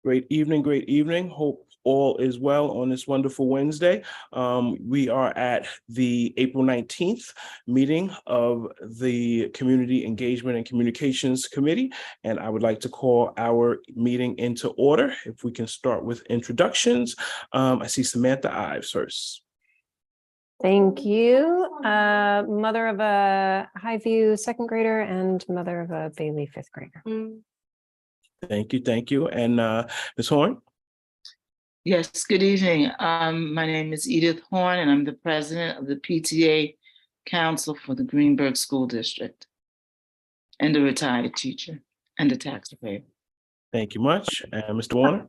Great evening, great evening. Hope all is well on this wonderful Wednesday. We are at the April 19th meeting of the Community Engagement and Communications Committee, and I would like to call our meeting into order. If we can start with introductions. I see Samantha Ives first. Thank you. Mother of a Highview second grader and mother of a Bailey fifth grader. Thank you. And Ms. Horn? Yes, good evening. My name is Edith Horn, and I'm the president of the PTA Council for the Greenburgh School District, and a retired teacher and a taxpayer. Thank you much. And Mr. Warner?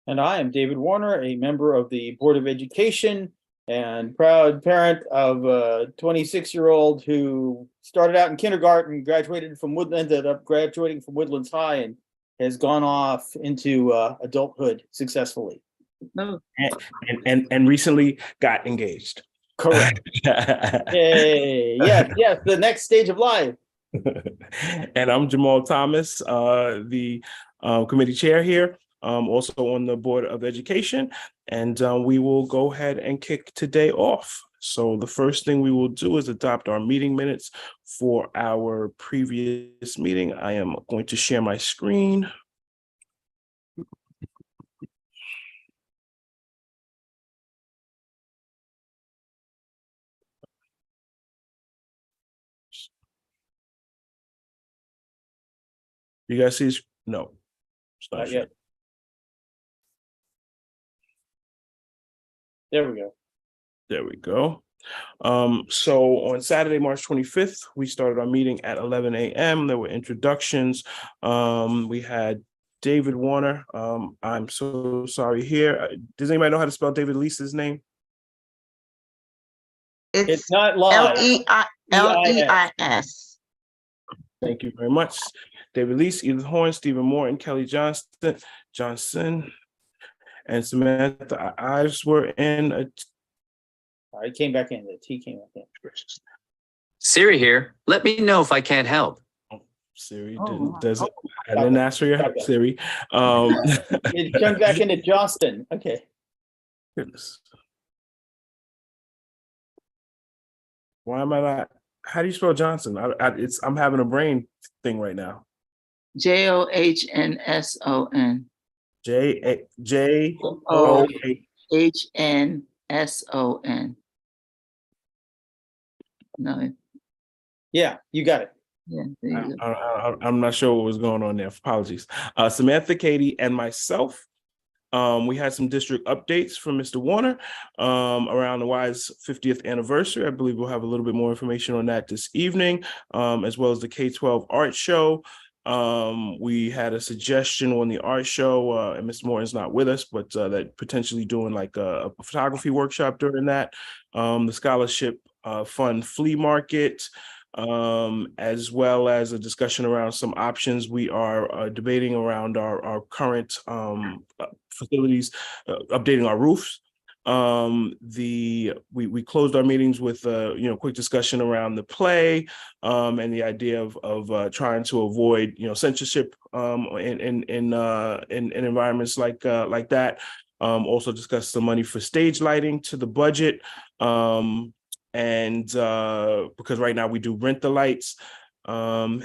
And I am David Warner, a member of the Board of Education and proud parent of a 26-year-old who started out in kindergarten, ended up graduating from Woodlands High, and has gone off into adulthood successfully. Oh, And recently got engaged. Correct. Yay. Yes, the next stage of life. And I'm Jamal Thomas, the committee chair here, also on the Board of Education. And we will go ahead and kick today off. So the first thing we will do is adopt our meeting minutes for our previous meeting. I am going to share my screen. You guys see? No, it's Not yet. There we go. There we go. So on Saturday, March 25th, we started our meeting at 11 a.m. There were introductions. We had David Warner. I'm so sorry here. Does anybody know how to spell David Leese's name? It's not live. L-E-I-S. Thank you very much. David Leese, Edith Horn, Stephen Morton, Kelly Johnson, and Samantha Ives were in. I came back in. The T came back in. Siri here. Let me know if I can't help. Siri Oh, doesn't. I didn't ask for your help, Siri. It jumped back into Johnston. Okay. Goodness. Why am I not? How do you spell Johnson? I'm having a brain thing right now. Johnsson. Hnsson. No. Yeah, you got it. Yeah, there you go. I'm not sure what was going on there. Apologies. Samantha, Katie, and myself. We had some district updates from Mr. Warner around the WISE 50th anniversary. I believe we'll have a little bit more information on that this evening, as well as the K-12 art show. We had a suggestion on the art show, and Mr. Morton's not with us, but that potentially doing like a photography workshop during that. The scholarship fund flea market, as well as a discussion around some options we are debating around our current facilities, updating our roofs. We closed our meetings with quick discussion around the play, and the idea of trying to avoid censorship in environments like that. Also discussed some money for stage lighting to the budget, and because right now we do rent the lights. I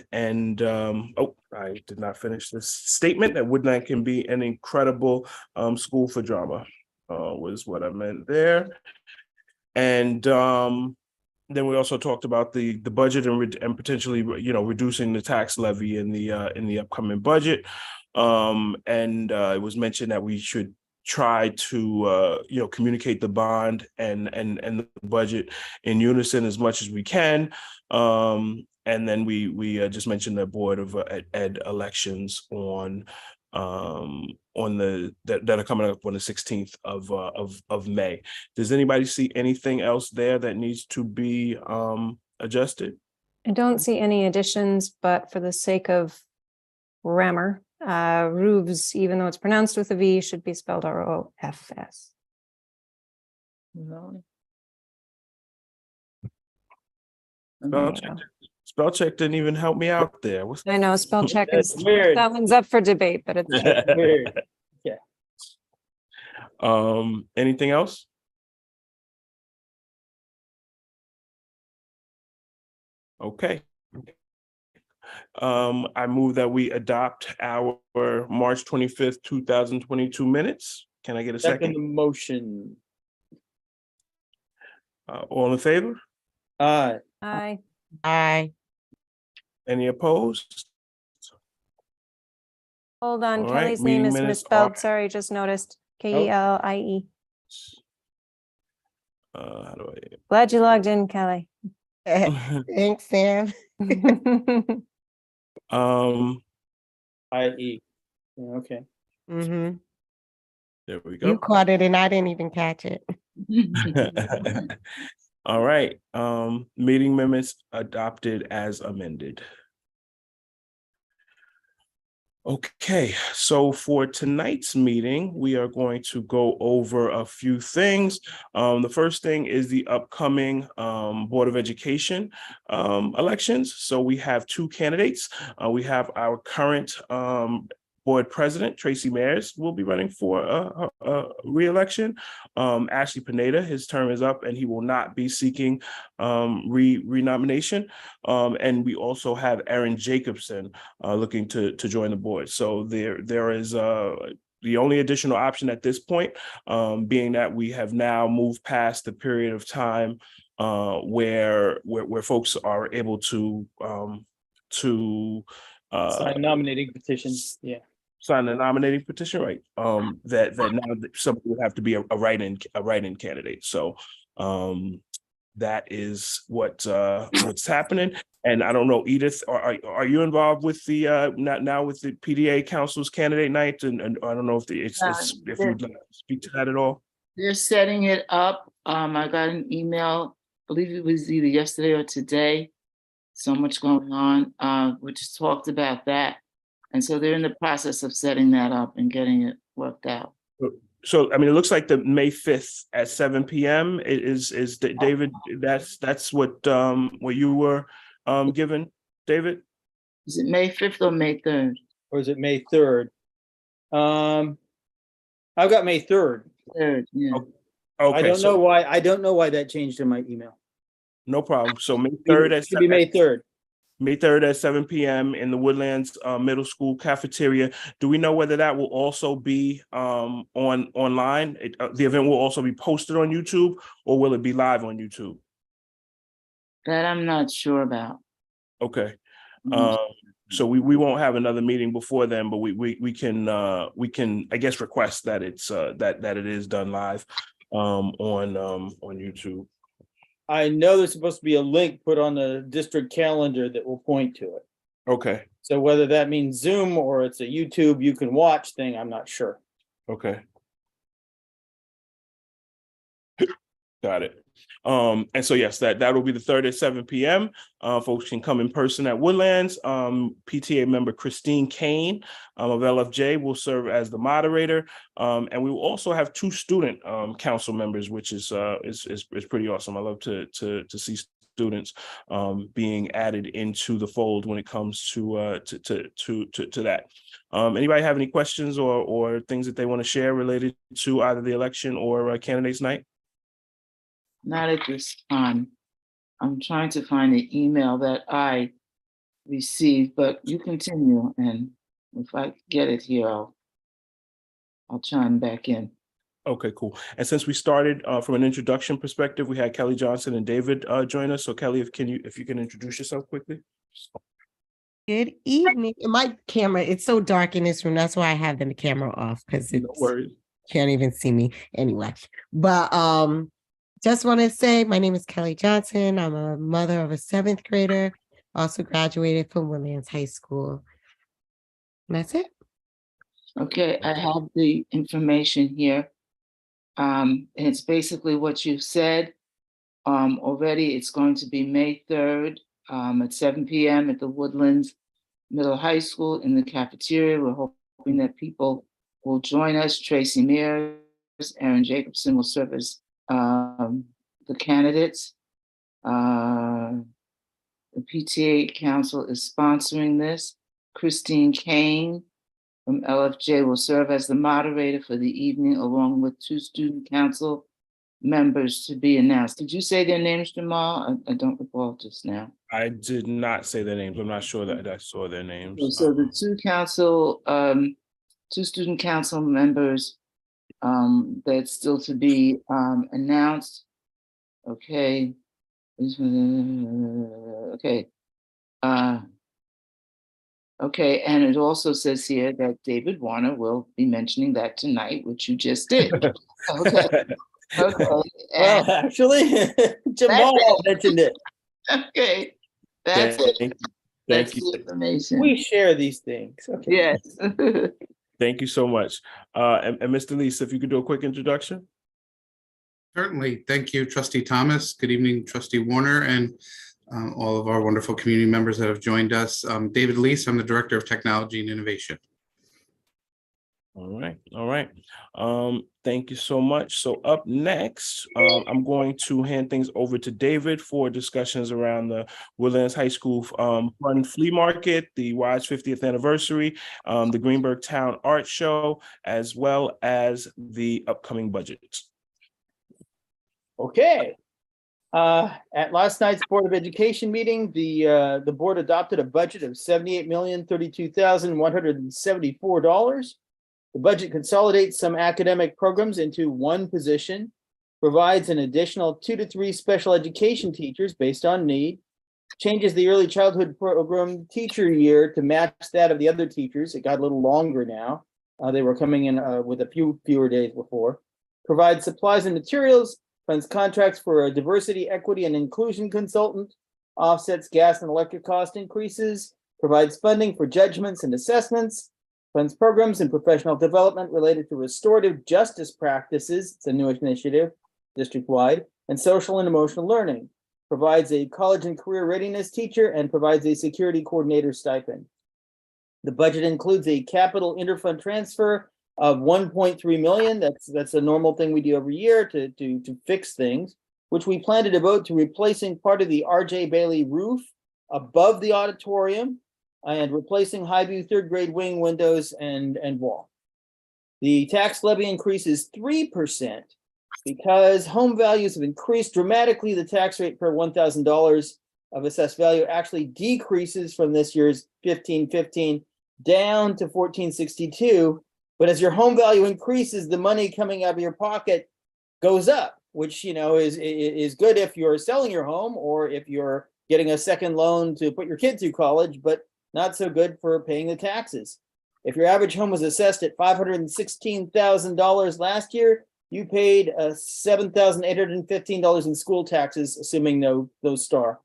did not finish this statement. That Woodland can be an incredible school for drama. Was what I meant there. And then we also talked about the budget and potentially reducing the tax levy in the upcoming budget. It was mentioned that we should try to communicate the bond and the budget in unison as much as we can. And then we just mentioned the Board of Ed elections that are coming up on the 16th of May. Does anybody see anything else there that needs to be adjusted? I don't see any additions, but for the sake of grammar, roofs, even though it's pronounced with a V, should be spelled R-O-F-S. No. Spell check didn't even help me out there. I know spell check is Weird. that one's up for debate, but it's Weird. Anything else? Okay. I move that we adopt our March 25th, 2022 minutes. Can I get a Second second? motion. All in favor? Aye. Aye. Aye. Any opposed? Hold on, All right, Kelly's name meeting is minutes misspelled. are- Sorry, just noticed. Kellie. How do Glad you logged in, Kelly. I? Thanks, Sam. I-E. Yeah, okay. Mm-hmm. There we You go. caught it and I didn't even catch it. All right, meeting minutes adopted as amended. Okay, so for tonight's meeting, we are going to go over a few things. The first thing is the upcoming Board of Education elections. So we have two candidates. We have our current board president, Tracy Mayers, will be running for a re-election. Ashley Pineda, his term is up and he will not be seeking renomination. And we also have Erin Jacobson looking to join the board. So there is the only additional option at this point, being that we have now moved past the period of time where folks are able to Sign nominating petitions. Yeah. sign a nominating petition, right? That now somebody would have to be a write-in candidate. So that is what's happening. And I don't know, Edith, are you involved with the now with the PDA Council's candidate night? And I don't know if if you'd like to speak to that at all. They're setting it up. I got an email, I believe it was either yesterday or today. So much going on, which talked about that. And so they're in the process of setting that up and getting it worked out. So, I mean, it looks like the May 5th at 7 p.m. is David, that's what you were given, David? Is it May 5th or May 3rd? Or is it May 3rd? I've got May 3rd. 3rd, yeah. Okay, I don't so know why. I don't know why that changed in my email. no problem. So May 3rd It should be May 3rd. May 3rd at 7 p.m. in the Woodlands Middle School cafeteria. Do we know whether that will also be online? The event will also be posted on YouTube, or will it be live on YouTube? That I'm not sure about. Okay. So we won't have another meeting before then, but we can I guess request that it's that it is done live on YouTube. I know there's supposed to be a link put on the district calendar that will point to it. Okay. So whether that means Zoom or it's a YouTube you can watch thing, I'm not sure. Okay. Got it. And so yes, that will be the 3rd at 7 p.m. Folks can come in person at Woodlands. PTA member Christine Kane of LFJ will serve as the moderator. And we will also have 2 student council members, which is pretty awesome. I love to see students being added into the fold when it comes to that. Anybody have any questions or things that they want to share related to either the election or candidates night? Not at this time. I'm trying to find the email that I received, but you continue, and if I get it here, I'll chime back in. Okay, cool. And since we started from an introduction perspective, we had Kelly Johnson and David join us. So Kelly, if you can introduce yourself quickly. Good evening. My camera, it's so dark in this room. That's why I have the camera off, because No worries. can't even see me anyway. But just want to say my name is Kelly Johnson. I'm a mother of a 7th grader, also graduated from Woodlands High School. And that's it. Okay, I have the information here. And it's basically what you said. Already it's going to be May 3rd at 7 p.m. at the Woodlands Middle High School in the cafeteria. We're hoping that people will join us. Tracy Mears, Erin Jacobson will serve as the candidates. The PTA Council is sponsoring this. Christine Kane from LFJ will serve as the moderator for the evening, along with 2 student council members to be announced. Did you say their names, Jamal? I don't recall just now. I did not say their names. I'm not sure that I saw their names. So the 2 student council members that's still to be announced. Okay. Okay. Okay, and it also says here that David Warner will be mentioning that tonight, which you just did. Okay. Okay. Well, actually, Jamal mentioned it. Okay. That's it. Thank That's you. the information. We share these things. Okay. Yes. Thank you so much. And Mr. Lees, if you could do a quick introduction. Certainly. Thank you, Trustee Thomas. Good evening, Trustee Warner, and all of our wonderful community members that have joined us. David Lees, I'm the Director of Technology and Innovation. All right. All right. Thank you so much. So up next, I'm going to hand things over to David for discussions around the Woodlands High School Fun Flea Market, the WISE 50th anniversary, the Greenburgh Town Art Show, as well as the upcoming budget. Okay. At last night's Board of Education meeting, the board adopted a budget of $78,032,174. The budget consolidates some academic programs into one position, provides an additional 2 to 3 special education teachers based on need, changes the early childhood program teacher year to match that of the other teachers. It got a little longer now. They were coming in with a few fewer days before. Provides supplies and materials, funds contracts for a diversity, equity, and inclusion consultant, offsets gas and electric cost increases, provides funding for judgments and assessments, funds programs and professional development related to restorative justice practices. It's a new initiative, district-wide, and social and emotional learning. Provides a college and career readiness teacher and provides a security coordinator stipend. The budget includes a capital interfund transfer of 1.3 million. That's a normal thing we do every year to fix things, which we plan to devote to replacing part of the RJ Bailey roof above the auditorium and replacing Highview 3rd grade wing windows and wall. The tax levy increase is 3% because home values have increased dramatically. The tax rate per $1,000 of assessed value actually decreases from this year's $1,515 down to $1,462. But as your home value increases, the money coming out of your pocket goes up, which is good if you're selling your home or if you're getting a second loan to put your kid through college, but not so good for paying the taxes. If your average home was assessed at $516,000 last year, you paid $7,815 in school taxes, assuming no star.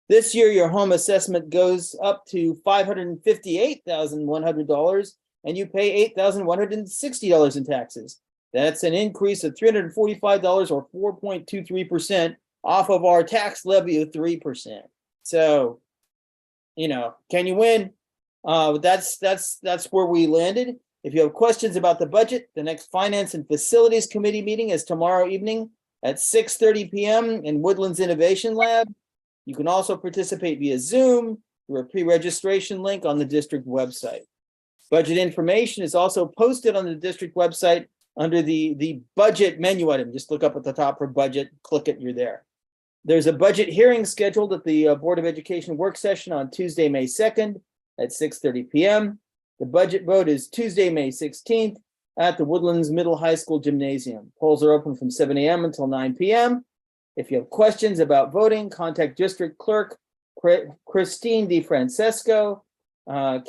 This year, your home assessment goes up to $558,100, and you pay $8,160 in taxes. That's an increase of $345 or 4.23% off of our tax levy of 3%. So, can you win? That's where we landed. If you have questions about the budget, the next Finance and Facilities Committee meeting is tomorrow evening at 6:30 p.m. in Woodlands Innovation Lab. You can also participate via Zoom through a pre-registration link on the district website. Budget information is also posted on the district website under the budget menu item. Just look up at the top for budget, click it, you're there. There's a budget hearing scheduled at the Board of Education work session on Tuesday, May 2nd at 6:30 p.m. The budget vote is Tuesday, May 16th at the Woodlands Middle High School Gymnasium. Polls are open from 7 a.m. until 9 p.m. If you have questions about voting, contact District Clerk Christine DiFrancesco,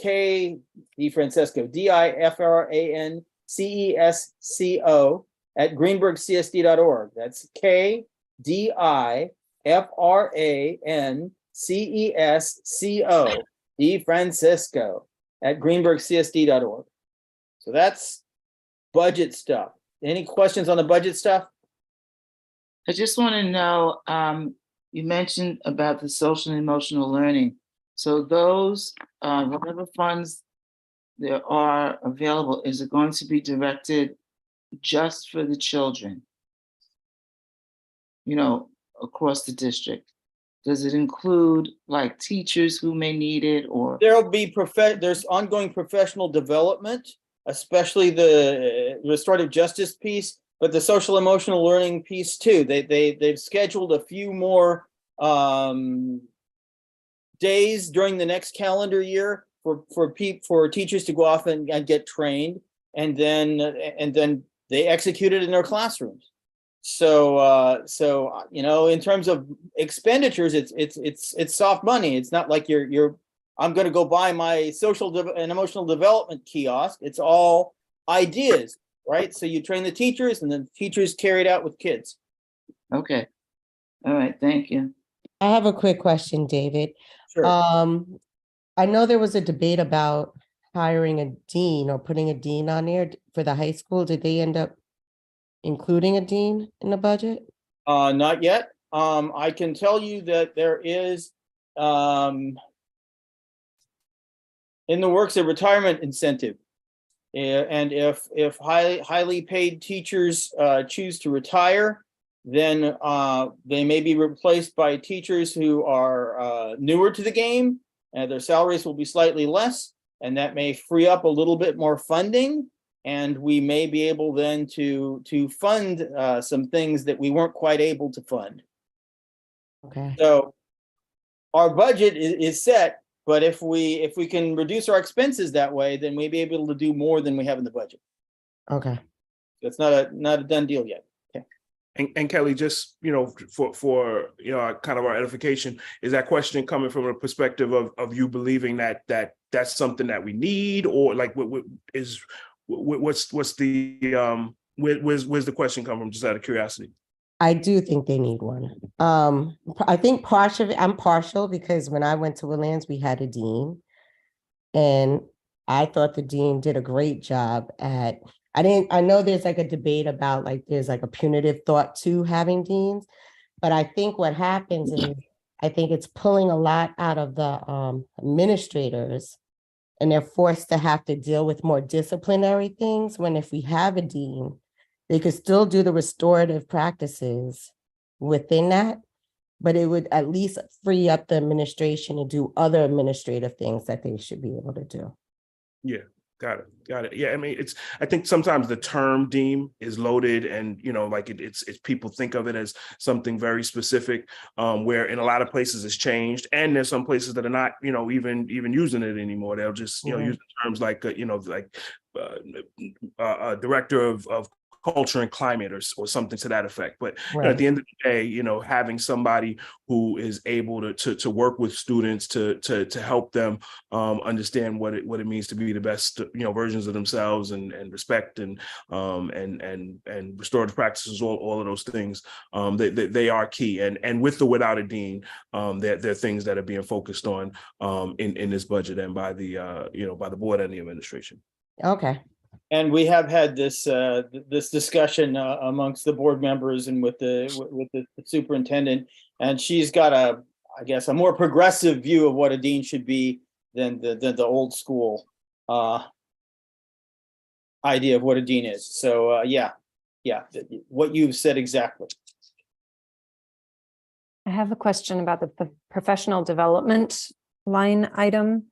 K DiFrancesco, DIFRANCESCO at greenburghcsd.org. That's KDIFRANCESCO, DiFrancesco at greenburghcsd.org. So that's budget stuff. Any questions on the budget stuff? I just want to know, you mentioned about the social and emotional learning. So those, whatever funds there are available, is it going to be directed just for the children, across the district? Does it include like teachers who may need it, or? There'll be there's ongoing professional development especially the restorative justice piece, but the social emotional learning piece too. They've scheduled a few more days during the next calendar year for teachers to go off and get trained, and then they execute it in their classrooms. So in terms of expenditures, it's soft money. It's not like I'm going to go buy my social and emotional development kiosk. It's all ideas, right? So you train the teachers, and then teachers carry it out with kids. Okay. All right, thank you. I have a quick question, David. Sure. I know there was a debate about hiring a dean or putting a dean on there for the high school. Did they end up including a dean in the budget? Not yet. I can tell you that there is in the works a retirement incentive. And if highly paid teachers choose to retire, then they may be replaced by teachers who are newer to the game, and their salaries will be slightly less, and that may free up a little bit more funding, and we may be able then to fund some things that we weren't quite able to fund. Okay. So our budget is set, but if we can reduce our expenses that way, then we'll be able to do more than we have in the budget. Okay. It's not a done deal yet. And Kelly, just for kind of our edification, is that question coming from a perspective of you believing that that's something that we need, or like where's the question come from? Just out of curiosity. I do think they need one. I think I'm partial because when I went to Williams, we had a dean, and I thought the dean did a great job at. I know there's like a debate about like there's like a punitive thought to having deans, but I think what happens is I think it's pulling a lot out of the administrators, and they're forced to have to deal with more disciplinary things, when if we have a dean, they could still do the restorative practices within that, but it would at least free up the administration to do other administrative things that they should be able to do. Yeah. Got it. Yeah, I mean, I think sometimes the term dean is loaded, and like it's people think of it as something very specific, where in a lot of places it's changed, and there's some places that are not, even using it anymore. They'll just use terms like director of culture and climate or something to that effect. But at the end of the day, having somebody who is able to work with students to help them understand what it means to be the best versions of themselves, and respect and restorative practices, all of those things, they are key. And with or without a dean, they're things that are being focused on in this budget and by the by the board and the administration. Okay. And we have had this discussion amongst the board members and with the superintendent, and she's got a more progressive view of what a dean should be than the old school idea of what a dean is. So what you've said exactly. I have a question about the professional development line item.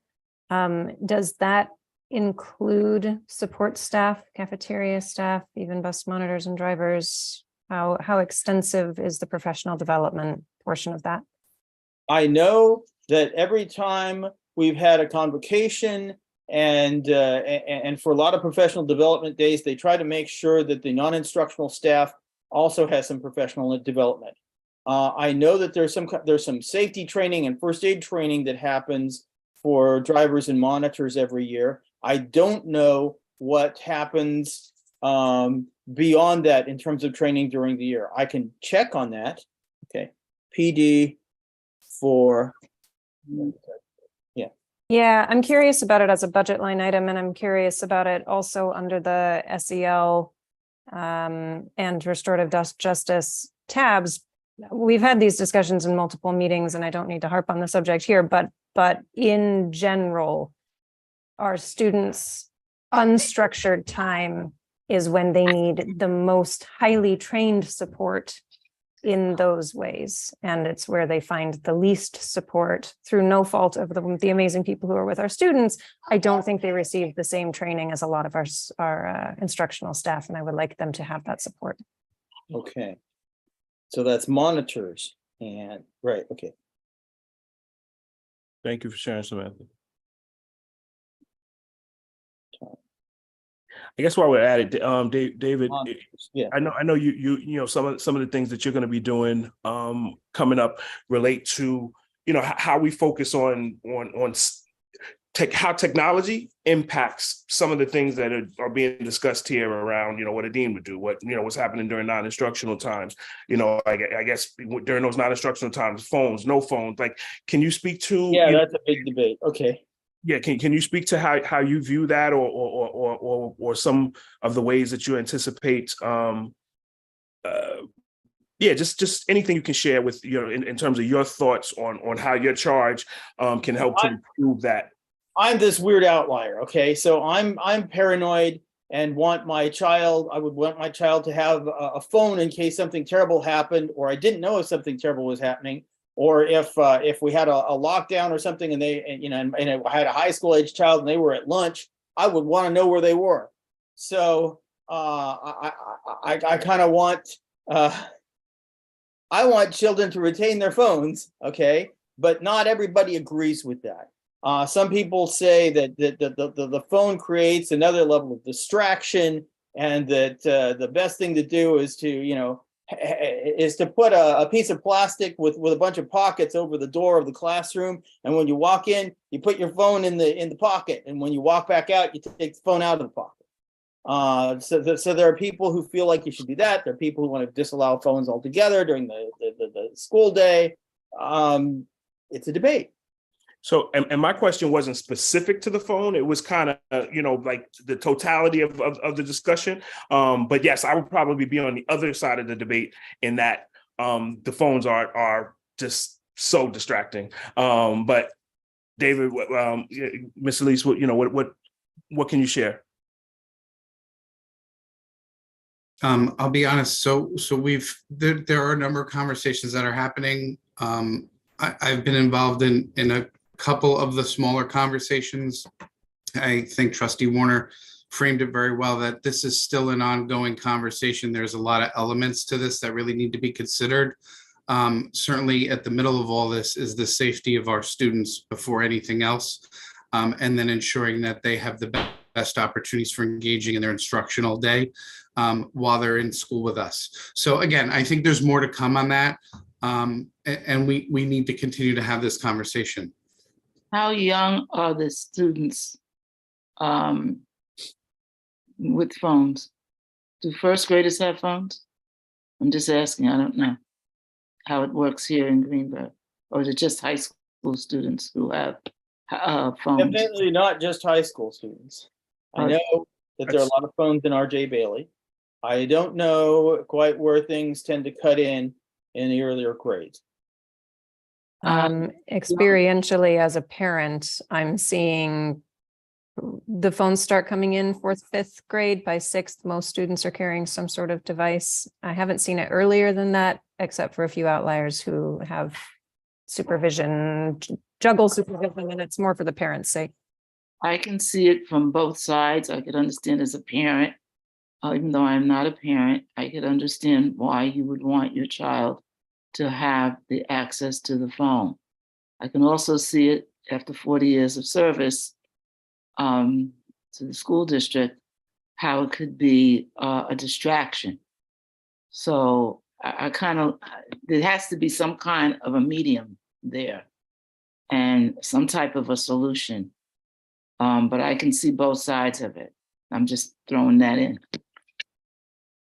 Does that include support staff, cafeteria staff, even bus monitors and drivers? How extensive is the professional development portion of that? I know that every time we've had a convocation and for a lot of professional development days, they try to make sure that the non-instructional staff also has some professional development. I know that there's some safety training and first aid training that happens for drivers and monitors every year. I don't know what happens beyond that in terms of training during the year. I can check on that. Okay, PD for Yeah, I'm curious about it as a budget line item, and I'm curious about it also under the SEL and restorative justice tabs. We've had these discussions in multiple meetings, and I don't need to harp on the subject here, but in general, our students' unstructured time is when they need the most highly trained support in those ways. And it's where they find the least support through no fault of the amazing people who are with our students. I don't think they receive the same training as a lot of our instructional staff, and I would like them to have that support. Okay. So that's monitors and, right, okay. Thank you for sharing, Samantha. I guess while we're at it, David, Monitors, yeah. I know you know some of the things that you're going to be doing coming up relate to how we focus on how technology impacts some of the things that are being discussed here around what a dean would do, what's happening during non-instructional times. I guess during those non-instructional times, phones, no phones. Like, can you speak to? Yeah, that's a big debate. Okay. Yeah, can you speak to how you view that, or some of the ways that you anticipate? Just anything you can share with in terms of your thoughts on how your charge can help to improve that. I'm this weird outlier. Okay, so I'm paranoid and I would want my child to have a phone in case something terrible happened, or I didn't know if something terrible was happening. Or if we had a lockdown or something, and I had a high school age child and they were at lunch, I would want to know where they were. So I kind of want I want children to retain their phones, okay, but not everybody agrees with that. Some people say that the phone creates another level of distraction, and that the best thing to do is to put a piece of plastic with a bunch of pockets over the door of the classroom, and when you walk in, you put your phone in the pocket, and when you walk back out, you take the phone out of the pocket. So there are people who feel like you should do that. There are people who want to disallow phones altogether during the school day. It's a debate. So, and my question wasn't specific to the phone. It was kind of, like the totality of the discussion. But yes, I would probably be on the other side of the debate in that the phones are just so distracting. But David, Ms. Elise, what can you share? I'll be honest. So there are a number of conversations that are happening. I've been involved in a couple of the smaller conversations. I think Trustee Warner framed it very well, that this is still an ongoing conversation. There's a lot of elements to this that really need to be considered. Certainly at the middle of all this is the safety of our students before anything else, and then ensuring that they have the best opportunities for engaging in their instructional day while they're in school with us. So again, I think there's more to come on that, and we need to continue to have this conversation. How young are the students with phones? Do first graders have phones? I'm just asking. I don't know how it works here in Greenburgh. Or is it just high school students who have phones? Definitely not just high school students. I know that there are a lot of phones in RJ Bailey. I don't know quite where things tend to cut in the earlier grades. Experientially, as a parent, I'm seeing the phones start coming in 4th, 5th grade. By 6th, most students are carrying some sort of device. I haven't seen it earlier than that, except for a few outliers who have supervision, juggle supervision, and it's more for the parents' sake. I can see it from both sides. I could understand as a parent, even though I'm not a parent, I could understand why you would want your child to have the access to the phone. I can also see it after 40 years of service to the school district, how it could be a distraction. So I kind of, there has to be some kind of a medium there and some type of a solution. But I can see both sides of it. I'm just throwing that in,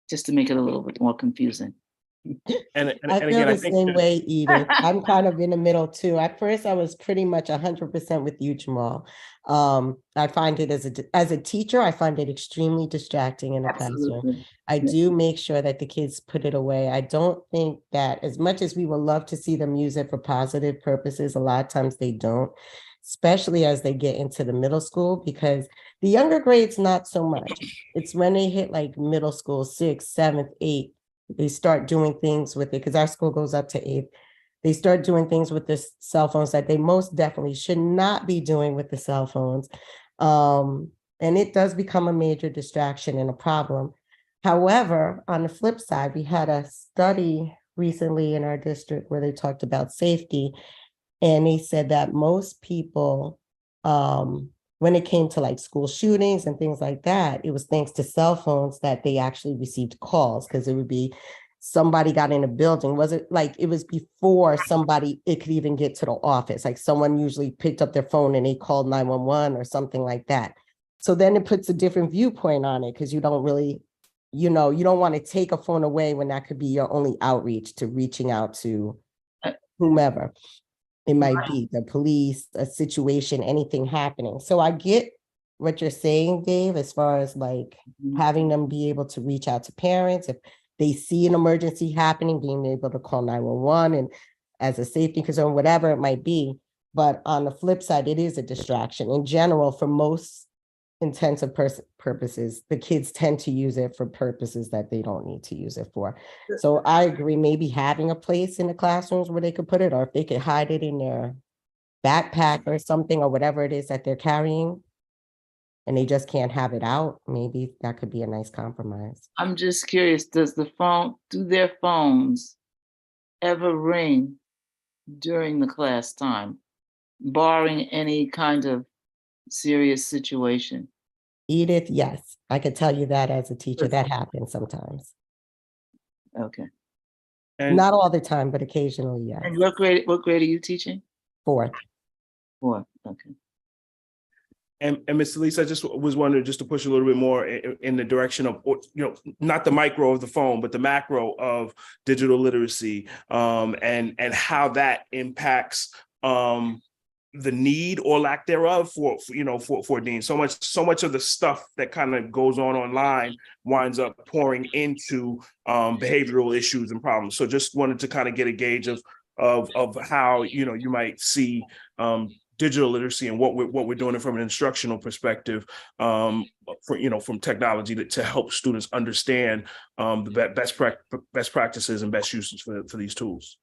just to make it a little bit more confusing. I feel the same way, Edith. I'm kind of in the middle too. At first, I was pretty much 100% with you, Jamal. I find it as a teacher, I find it extremely distracting in the classroom. I do make sure that the kids put it away. I don't think that, as much as we would love to see them use it for positive purposes, a lot of times they don't, especially as they get into the middle school, because the younger grades, not so much. It's when they hit like middle school, 6th, 7th, 8th, they start doing things with it, because our school goes up to 8th. They start doing things with the cell phones that they most definitely should not be doing with the cell phones. And it does become a major distraction and a problem. However, on the flip side, we had a study recently in our district where they talked about safety. And they said that most people, when it came to like school shootings and things like that, it was thanks to cell phones that they actually received calls, because it would be somebody got in a building. Was it like it was before somebody, it could even get to the office? Like someone usually picked up their phone and they called 911 or something like that. So then it puts a different viewpoint on it, because you don't really, you don't want to take a phone away when that could be your only outreach to reaching out to whomever. It might be the police, a situation, anything happening. So I get what you're saying, Dave, as far as like having them be able to reach out to parents. If they see an emergency happening, being able to call 911 and as a safety concern, whatever it might be. But on the flip side, it is a distraction. In general, for most intensive purposes, the kids tend to use it for purposes that they don't need to use it for. So I agree, maybe having a place in the classrooms where they could put it, or if they could hide it in their backpack or something, or whatever it is that they're carrying, and they just can't have it out, maybe that could be a nice compromise. I'm just curious, do their phones ever ring during the class time, barring any kind of serious situation? Edith, yes, I could tell you that as a teacher, that happens sometimes. Okay. And Not all the time, but occasionally, yes. And what grade are you teaching? 4th. 4th, okay. And Ms. Elise, I just was wondering, just to push a little bit more in the direction of, not the micro of the phone, but the macro of digital literacy, and how that impacts the need or lack thereof for Dean. So much of the stuff that kind of goes on online winds up pouring into behavioral issues and problems. So just wanted to kind of get a gauge of how you might see digital literacy and what we're doing from an instructional perspective, from technology to help students understand the best practices and best uses for these tools.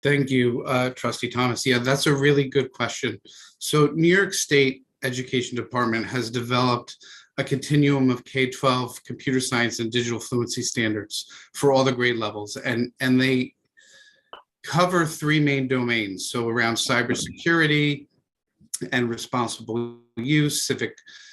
Thank you, Trustee Thomas. Yeah, that's a really good question. So New York State Education Department has developed a continuum of K-12 computer science and digital fluency standards for all the grade levels. And they cover 3 main domains. So around cybersecurity and responsible use,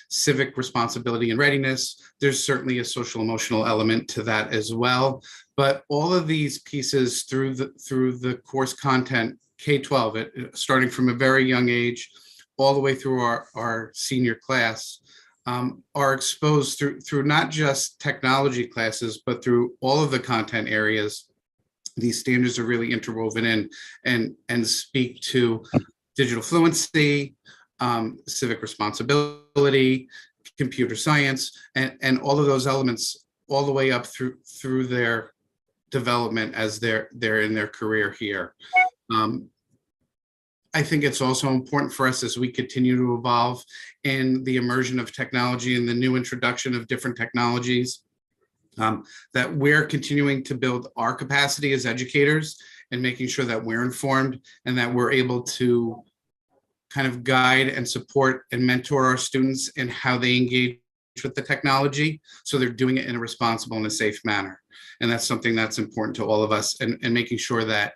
civic responsibility and readiness. There's certainly a social emotional element to that as well. But all of these pieces through the course content, K-12, starting from a very young age, all the way through our senior class, are exposed through not just technology classes, but through all of the content areas. These standards are really interwoven in and speak to digital fluency, civic responsibility, computer science, and all of those elements all the way up through their development as they're in their career here. I think it's also important for us as we continue to evolve in the immersion of technology and the new introduction of different technologies, that we're continuing to build our capacity as educators and making sure that we're informed and that we're able to kind of guide and support and mentor our students in how they engage with the technology, so they're doing it in a responsible and a safe manner. And that's something that's important to all of us, and making sure that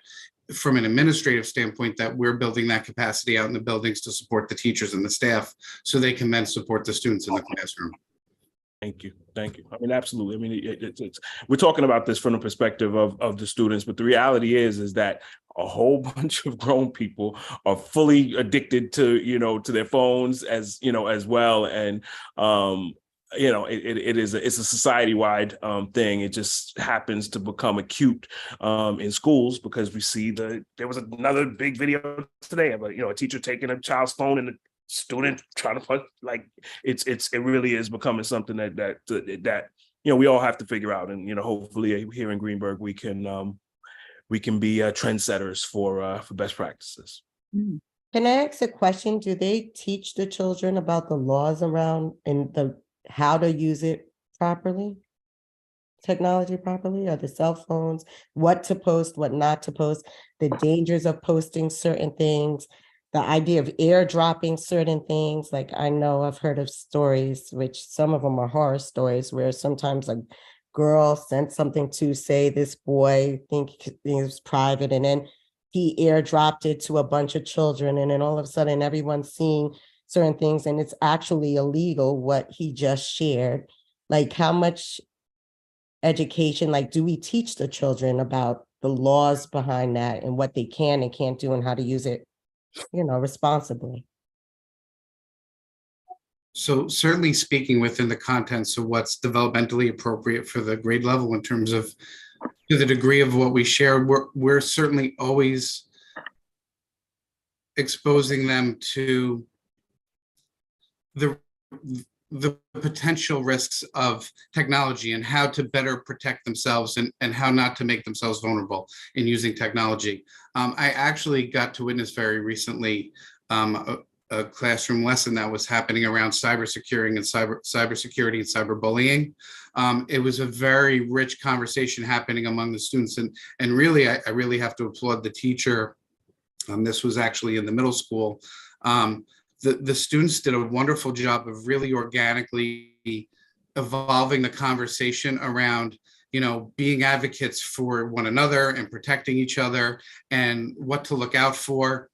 from an administrative standpoint that we're building that capacity out in the buildings to support the teachers and the staff so they can then support the students in the classroom. Thank you. I mean, absolutely. I mean, we're talking about this from the perspective of the students, but the reality is that a whole bunch of grown people are fully addicted to their phones as well, and it's a society-wide thing. It just happens to become acute in schools because we see there was another big video today of a teacher taking a child's phone and student trying to punch. Like it really is becoming something that we all have to figure out, and hopefully here in Greenburgh we can be trendsetters for best practices. Can I ask a question? Do they teach the children about the laws around and how to use it properly? technology properly, or the cell phones, what to post, what not to post, the dangers of posting certain things, the idea of airdropping certain things. Like I know I've heard of stories, which some of them are horror stories, where sometimes a girl sent something to say this boy think it was private, and then he airdropped it to a bunch of children, and then all of a sudden everyone's seeing certain things, and it's actually illegal what he just shared. Like how much education, like do we teach the children about the laws behind that and what they can and can't do and how to use it, responsibly? So certainly speaking within the contents of what's developmentally appropriate for the grade level in terms of to the degree of what we share, we're certainly always exposing them to the potential risks of technology and how to better protect themselves and how not to make themselves vulnerable in using technology. I actually got to witness very recently a classroom lesson that was happening around cybersecurity and cybersecurity and cyberbullying. It was a very rich conversation happening among the students, and really, I really have to applaud the teacher. This was actually in the middle school. The students did a wonderful job of really organically evolving the conversation around, being advocates for one another and protecting each other and what to look out for.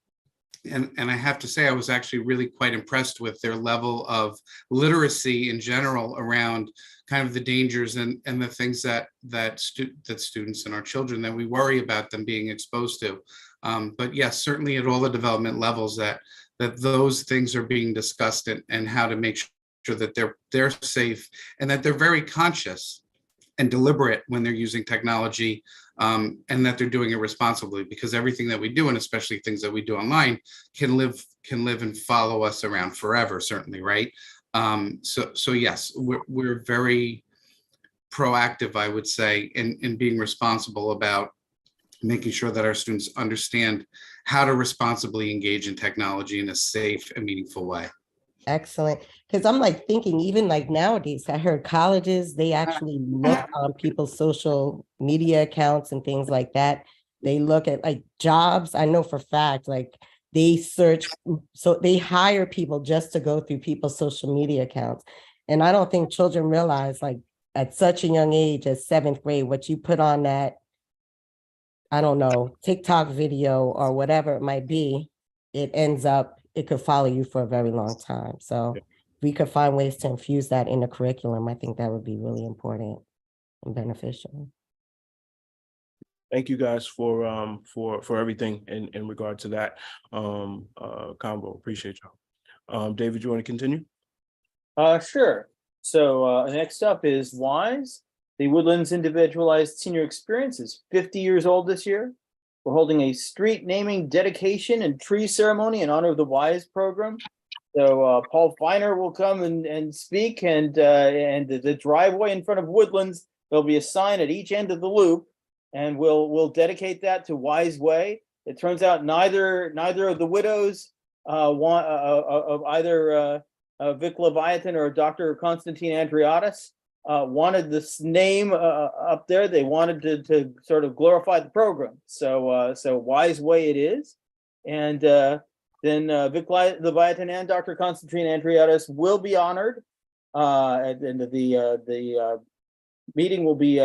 And I have to say, I was actually really quite impressed with their level of literacy in general around kind of the dangers and the things that students and our children, that we worry about them being exposed to. But yes, certainly at all the development levels that those things are being discussed and how to make sure that they're safe and that they're very conscious and deliberate when they're using technology, and that they're doing it responsibly, because everything that we do, and especially things that we do online, can live and follow us around forever, certainly, right? So yes, we're very proactive, I would say, in being responsible about making sure that our students understand how to responsibly engage in technology in a safe and meaningful way. Excellent. Because I'm like thinking, even like nowadays, I heard colleges, they actually look on people's social media accounts and things like that. They look at like jobs. I know for fact, like they search, so they hire people just to go through people's social media accounts. And I don't think children realize, like at such a young age as 7th grade, what you put on that, I don't know, TikTok video or whatever it might be, it could follow you for a very long time. So if we could find ways to infuse that in the curriculum, I think that would be really important and beneficial. Thank you guys for everything in regard to that convo. Appreciate y'all. David, you want to continue? Sure. So next up is WISE. The Woodlands Individualized Senior Experience is 50 years old this year. We're holding a street naming, dedication, and tree ceremony in honor of the WISE program. So Paul Feiner will come and speak, and the driveway in front of Woodlands, there'll be a sign at each end of the loop, and we'll dedicate that to WISE Way. It turns out neither of the widows want of either Vic Leviathan or Dr. Constantine Andriotis wanted this name up there. They wanted to sort of glorify the program. So WISE Way it is. And then Vic Leviathan and Dr. Constantine Andriotis will be honored. At the end of the meeting will be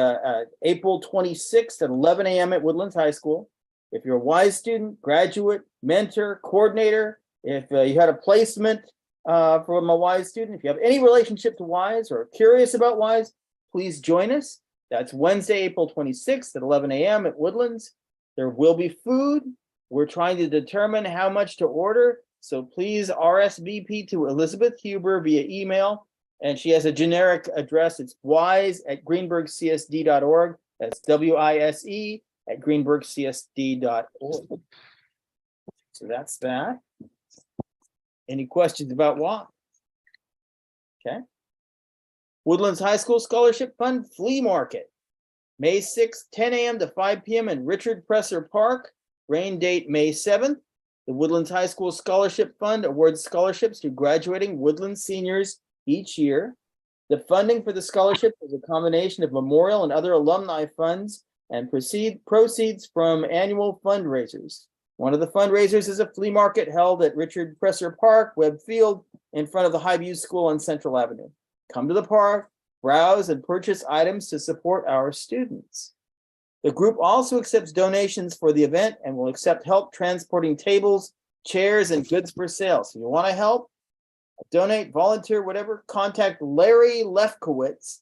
April 26th at 11 a.m. at Woodlands High School. If you're a WISE student, graduate, mentor, coordinator, if you had a placement from a WISE student, if you have any relationship to WISE or curious about WISE, please join us. That's Wednesday, April 26th at 11 a.m. at Woodlands. There will be food. We're trying to determine how much to order, so please RSVP to Elizabeth Huber via email, and she has a generic address. It's wise@greenburghcsd.org. That's WISE at greenburghcsd.org. So that's that. Any questions about what? Okay. Woodlands High School Scholarship Fund Flea Market, May 6th, 10 a.m. to 5 p.m. in Richard Presser Park. Rain date May 7th. The Woodlands High School Scholarship Fund awards scholarships to graduating Woodlands seniors each year. The funding for the scholarship is a combination of memorial and other alumni funds and proceeds from annual fundraisers. One of the fundraisers is a flea market held at Richard Presser Park, Webb Field, in front of the Highview School on Central Avenue. Come to the park, browse, and purchase items to support our students. The group also accepts donations for the event and will accept help transporting tables, chairs, and goods for sale. So you want to help, donate, volunteer, whatever, contact Larry Lefkowitz.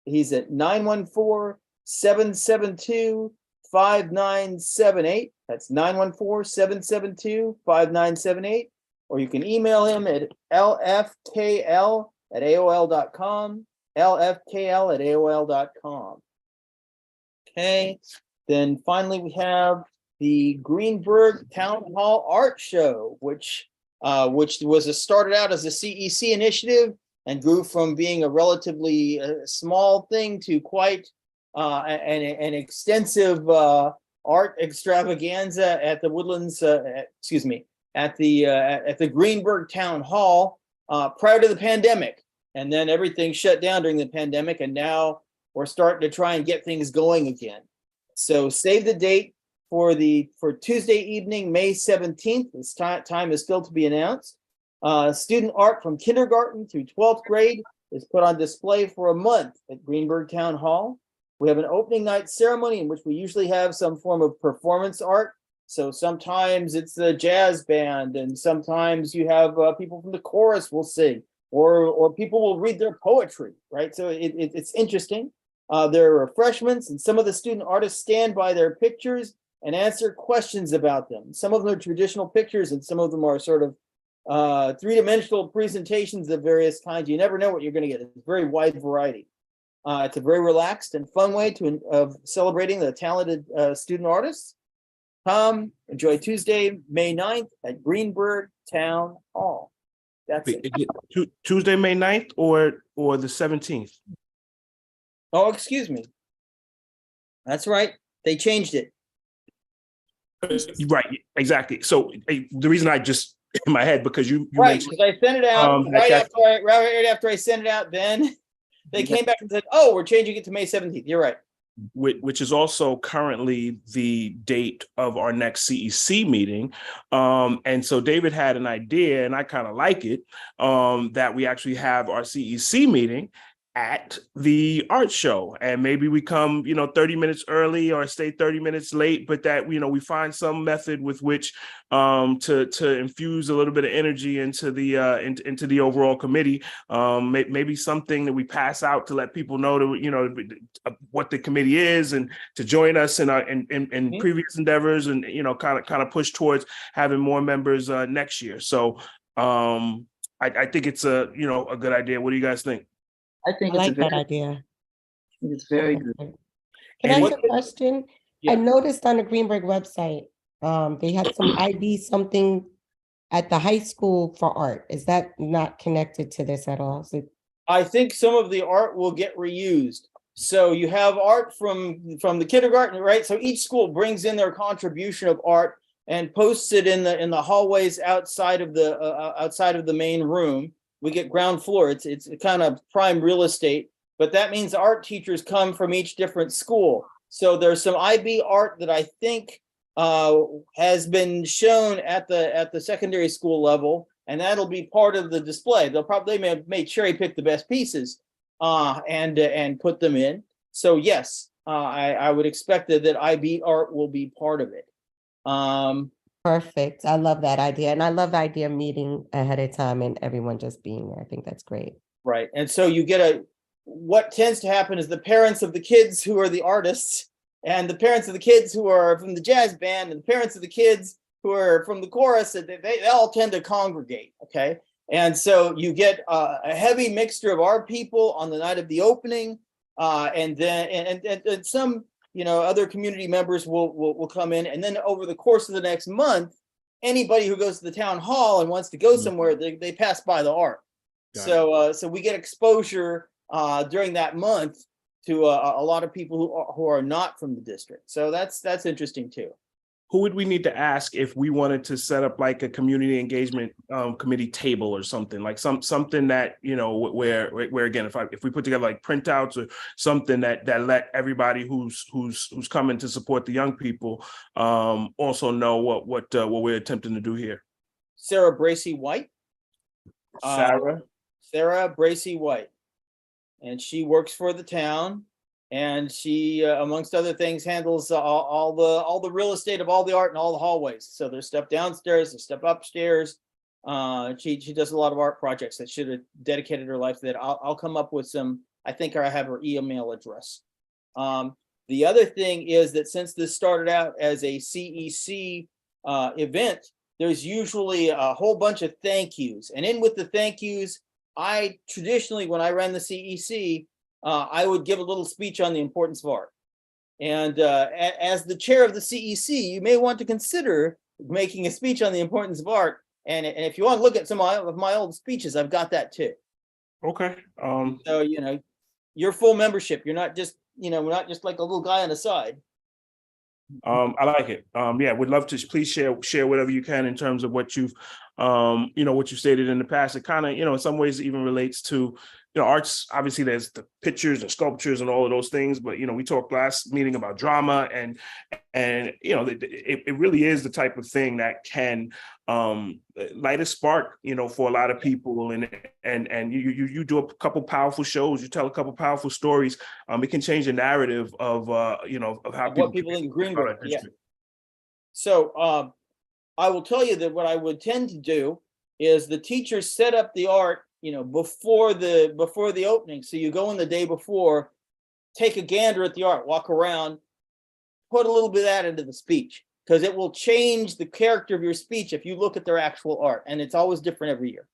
He's at 914-772-5978. That's 914-772-5978. Or you can email him at lfkl@aol.com, lfkl@aol.com. Okay, then finally we have the Greenburgh Town Hall Art Show, which started out as a CEC initiative and grew from being a relatively small thing to quite an extensive art extravaganza at the Woodlands, at the Greenburgh Town Hall prior to the pandemic. And then everything shut down during the pandemic, and now we're starting to try and get things going again. So save the date for Tuesday evening, May 17th. This time is still to be announced. Student art from kindergarten through 12th grade is put on display for a month at Greenburgh Town Hall. We have an opening night ceremony in which we usually have some form of performance art. So sometimes it's the jazz band, and sometimes you have people from the chorus will sing, or people will read their poetry, right? So it's interesting. There are refreshments, and some of the student artists stand by their pictures and answer questions about them. Some of them are traditional pictures, and some of them are sort of three-dimensional presentations of various kinds. You never know what you're going to get. It's a very wide variety. It's a very relaxed and fun way of celebrating the talented student artists. Come enjoy Tuesday, May 9th at Greenburgh Town Hall. That's it. Tuesday, May 9th or the 17th? Oh, excuse me. That's right. They changed it. Right, exactly. So the reason I just in my head, because you Right, mentioned because I sent it out right after I sent it out, then they came back and said, oh, we're changing it to May 17th. You're right. which is also currently the date of our next CEC meeting. And so David had an idea, and I kind of like it, that we actually have our CEC meeting at the art show, and maybe we come 30 minutes early or stay 30 minutes late, but that we find some method with which to infuse a little bit of energy into the overall committee. Maybe something that we pass out to let people know what the committee is, and to join us in our in previous endeavors, and kind of push towards having more members next year. So I think it's a good idea. What do you guys think? I think I it's like that idea. it's very good. Can I And ask a question? Yeah. I noticed on the Greenburgh website, they had some IB something at the high school for art. Is that not connected to this at all? Is it? I think some of the art will get reused. So you have art from the kindergarten, right? So each school brings in their contribution of art and posts it in the hallways outside of the main room. We get ground floor. It's kind of prime real estate, but that means art teachers come from each different school. So there's some IB art that I think has been shown at the secondary school level, and that'll be part of the display. They may cherry pick the best pieces and put them in. So yes, I would expect that IB art will be part of it. Perfect. I love that idea. And I love the idea of meeting ahead of time and everyone just being there. I think that's great. Right. And so you get what tends to happen is the parents of the kids who are the artists, and the parents of the kids who are from the jazz band, and the parents of the kids who are from the chorus, they all tend to congregate. Okay. And so you get a heavy mixture of our people on the night of the opening, and then and some other community members will come in, and then over the course of the next month, anybody who goes to the town hall and wants to go somewhere, they pass by the art. So we get exposure during that month to a lot of people who are not from the district. So that's interesting too. who would we need to ask if we wanted to set up like a community engagement committee table or something, like something that, you know, where again, if we put together like printouts or something that let everybody who's coming to support the young people also know what we're attempting to do here. Sarah Bracy White. Sarah Bracy White. And she works for the town. And she, amongst other things, handles all the real estate of all the art in all the hallways. So there's stuff downstairs, there's stuff upstairs. She does a lot of art projects that should have dedicated her life to that. I'll come up with some. I think I have her email address. The other thing is that since this started out as a CEC event, there's usually a whole bunch of thank yous. And in with the thank yous, I traditionally, when I ran the CEC, I would give a little speech on the importance of art. And as the chair of the CEC, you may want to consider making a speech on the importance of art. And if you want to look at some of my old speeches, I've got that too. Okay. So, you know, your full membership, you're not just, you know, we're not just like a little guy on the side. I like it. Yeah, would love to please share whatever you can in terms of what you've, you know, what you stated in the past. It kind of, you know, in some ways even relates to, you know, arts. Obviously, there's the pictures and sculptures and all of those things. But, you know, we talked last meeting about drama and you know, it really is the type of thing that can light a spark, you know, for a lot of people. And you do a couple powerful shows, you tell a couple powerful stories. It can change the narrative of you know, of how What people in Greenburgh. Yeah. So I will tell you that what I would tend to do is the teachers set up the art, you know, before the opening. So you go in the day before, take a gander at the art, walk around, put a little bit of that into the speech, because it will change the character of your speech if you look at their actual art, and it's always different every year.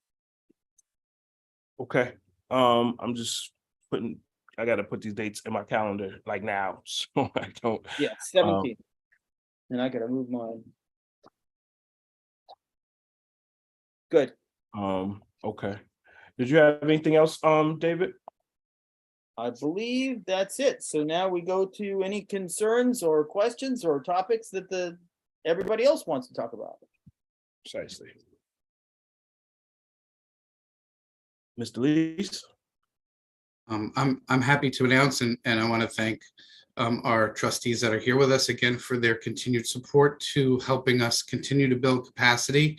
Okay. I'm just I got to put these dates in my calendar like now, so I don't. Yeah, 17. And I got to move mine. Good. Okay. Did you have anything else, David? I believe that's it. So now we go to any concerns or questions or topics that everybody else wants to talk about. Precisely. Mr. Lees? I'm happy to announce, and I want to thank our trustees that are here with us again for their continued support to helping us continue to build capacity.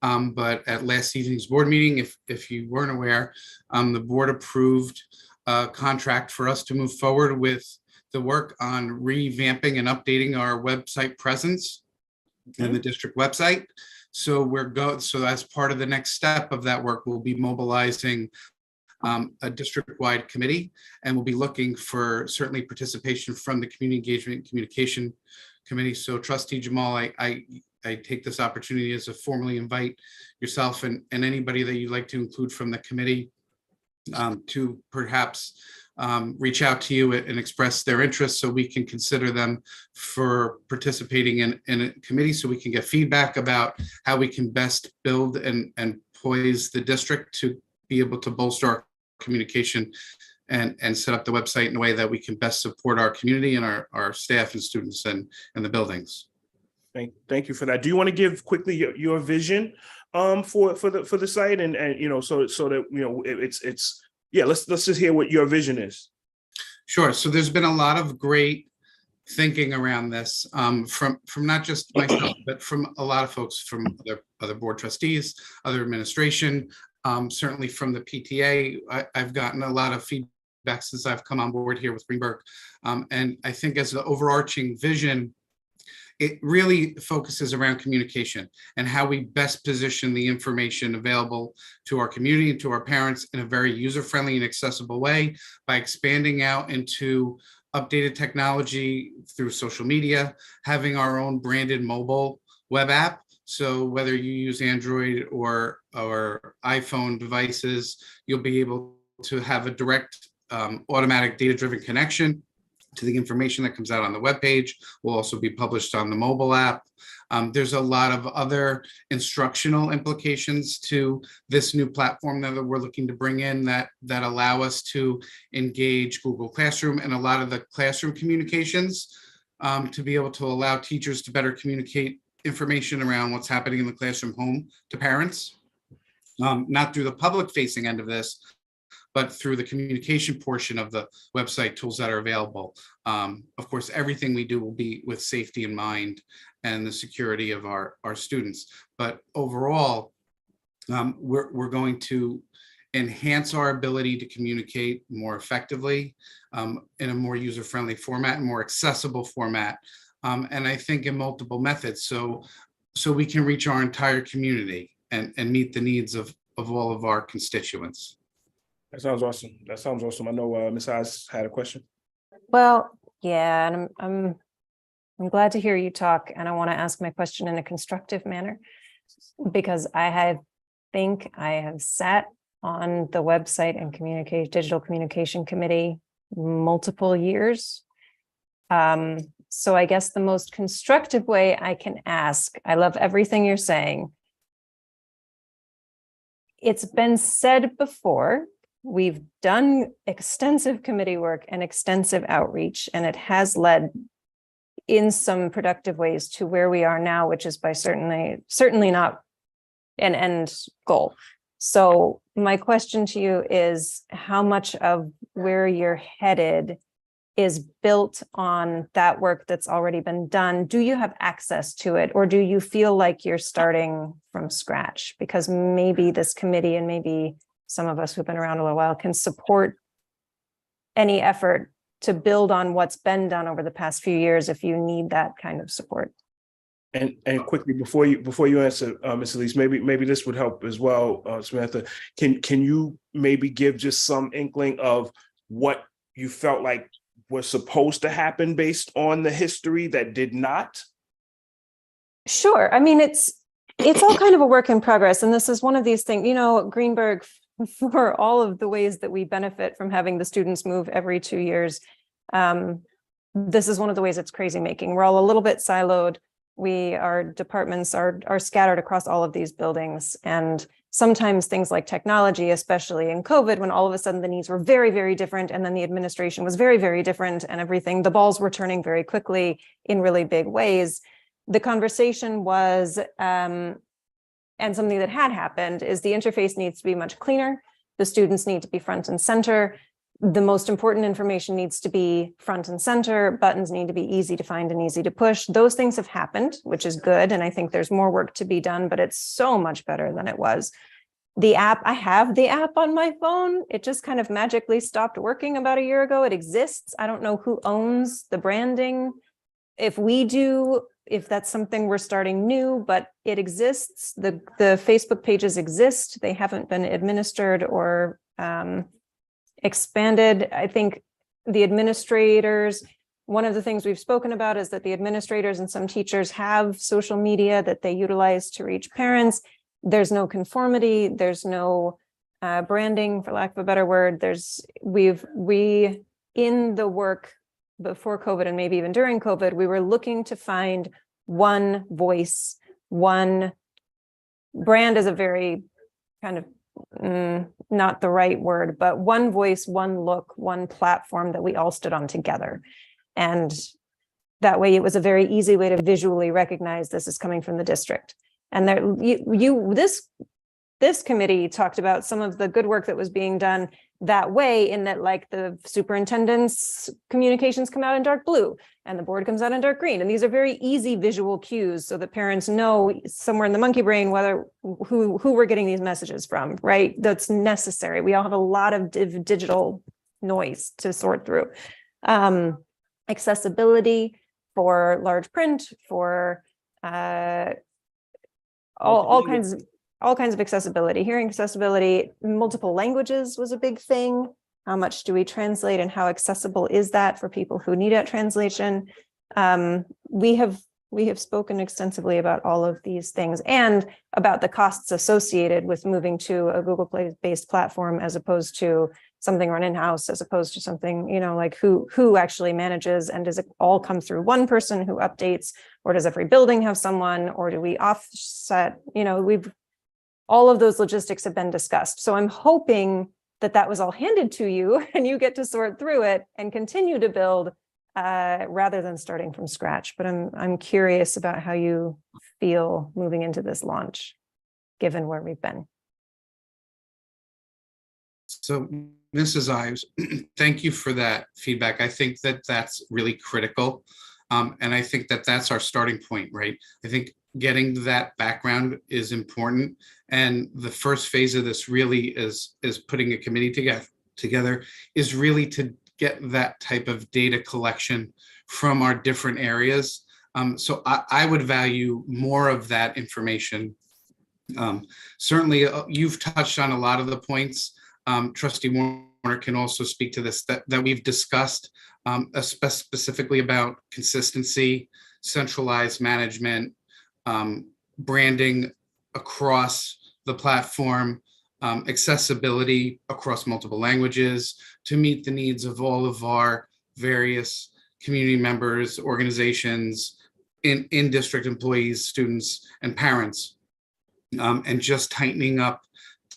But at last evening's board meeting, if you weren't aware, the board approved a contract for us to move forward with the work on revamping and updating our website presence in the district website. So so as part of the next step of that work, we'll be mobilizing a district-wide committee, and we'll be looking for certainly participation from the Community Engagement and Communication Committee. So Trustee Jamal, I take this opportunity as to formally invite yourself and anybody that you'd like to include from the committee to perhaps reach out to you and express their interest, so we can consider them for participating in a committee, so we can get feedback about how we can best build and poise the district to be able to bolster our communication and set up the website in a way that we can best support our community and our staff and students and the buildings. Thank you for that. Do you want to give quickly your vision for the site and you know, so that, you know, it's yeah, let's just hear what your vision is. Sure. So there's been a lot of great thinking around this from not just myself, but from a lot of folks, from other board trustees, other administration, certainly from the PTA. I've gotten a lot of feedback since I've come on board here with Greenburgh. And I think as the overarching vision, it really focuses around communication and how we best position the information available to our community and to our parents in a very user-friendly and accessible way by expanding out into updated technology through social media, having our own branded mobile web app. So whether you use Android or iPhone devices, you'll be able to have a direct automatic data-driven connection to the information that comes out on the webpage. Will also be published on the mobile app. There's a lot of other instructional implications to this new platform that we're looking to bring in that allow us to engage Google Classroom and a lot of the classroom communications to be able to allow teachers to better communicate information around what's happening in the classroom home to parents, not through the public facing end of this, but through the communication portion of the website tools that are available. Of course, everything we do will be with safety in mind and the security of our students. But overall, we're going to enhance our ability to communicate more effectively in a more user-friendly format and more accessible format. And I think in multiple methods, so we can reach our entire community and meet the needs of all of our constituents. That sounds awesome. That sounds awesome. I know Ms. Eyes had a question. Well, yeah, and I'm glad to hear you talk, and I want to ask my question in a constructive manner, because I think I have sat on the website and digital communication committee multiple years. So I guess the most constructive way I can ask, I love everything you're saying. It's been said before, we've done extensive committee work and extensive outreach, and it has led in some productive ways to where we are now, which is by certainly not an end goal. So my question to you is, how much of where you're headed is built on that work that's already been done? Do you have access to it, or do you feel like you're starting from scratch? Because maybe this committee and maybe some of us who've been around a little while can support any effort to build on what's been done over the past few years if you need that kind of support. And quickly, before you answer, Ms. Elise, maybe this would help as well, Samantha. Can you maybe give just some inkling of what you felt like was supposed to happen based on the history that did not? Sure. I mean, it's all kind of a work in progress. And this is one of these things, Greenburgh, for all of the ways that we benefit from having the students move every 2 years, this is one of the ways it's crazy making. We're all a little bit siloed. Our departments are scattered across all of these buildings. And sometimes things like technology, especially in COVID, when all of a sudden the needs were very, very different, and then the administration was very, very different, and everything, the balls were turning very quickly in really big ways. The conversation was, and something that had happened, is the interface needs to be much cleaner. The students need to be front and center. The most important information needs to be front and center. Buttons need to be easy to find and easy to push. Those things have happened, which is good. And I think there's more work to be done, but it's so much better than it was. The app, I have the app on my phone. It just kind of magically stopped working about a year ago. It exists. I don't know who owns the branding. If we do, if that's something we're starting new, but it exists. The Facebook pages exist. They haven't been administered or expanded. I think the administrators, one of the things we've spoken about is that the administrators and some teachers have social media that they utilize to reach parents. There's no conformity. There's no branding, for lack of a better word. We in the work before COVID and maybe even during COVID, we were looking to find one voice, one brand is a very kind of not the right word, but one voice, one look, one platform that we all stood on together. And that way it was a very easy way to visually recognize this is coming from the district. And there, this committee talked about some of the good work that was being done that way, in that, like, the superintendent's communications come out in dark blue and the board comes out in dark green. And these are very easy visual cues so that parents know somewhere in the monkey brain who we're getting these messages from, right? That's necessary. We all have a lot of digital noise to sort through. Accessibility for large print, for all kinds of accessibility, hearing accessibility, multiple languages was a big thing. How much do we translate and how accessible is that for people who need that translation? We have spoken extensively about all of these things and about the costs associated with moving to a Google Play-based platform as opposed to something run in-house, as opposed to something, like who actually manages, and does it all come through one person who updates, or does every building have someone, or do we offset? All of those logistics have been discussed. So I'm hoping that was all handed to you and you get to sort through it and continue to build rather than starting from scratch. But I'm curious about how you feel moving into this launch, given where we've been. So, Mrs. Ives, thank you for that feedback. I think that that's really critical. And I think that that's our starting point, right? I think getting that background is important. And the first phase of this really is putting a committee together is really to get that type of data collection from our different areas. So I would value more of that information. Certainly, you've touched on a lot of the points. Trustee Warner can also speak to this, that we've discussed, specifically about consistency, centralized management, branding across the platform, accessibility across multiple languages to meet the needs of all of our various community members, organizations, in district employees, students, and parents, and just tightening up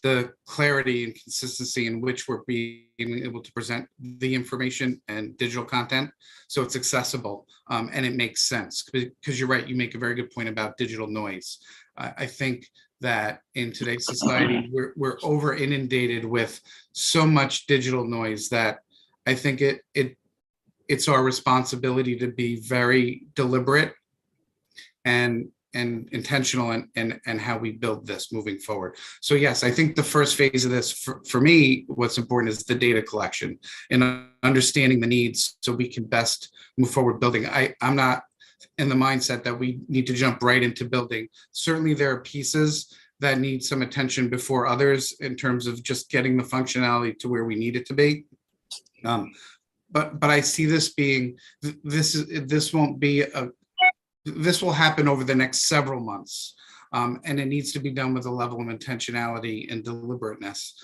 the clarity and consistency in which we're being able to present the information and digital content so it's accessible, and it makes sense, because you're right, you make a very good point about digital noise. I think that in today's society we're over inundated with so much digital noise that I think it's our responsibility to be very deliberate and intentional and how we build this moving forward. So yes, I think the first phase of this for me, what's important is the data collection and understanding the needs so we can best move forward building. I'm not in the mindset that we need to jump right into building. Certainly there are pieces that need some attention before others in terms of just getting the functionality to where we need it to be. But I see this being, this will happen over the next several months, and it needs to be done with a level of intentionality and deliberateness.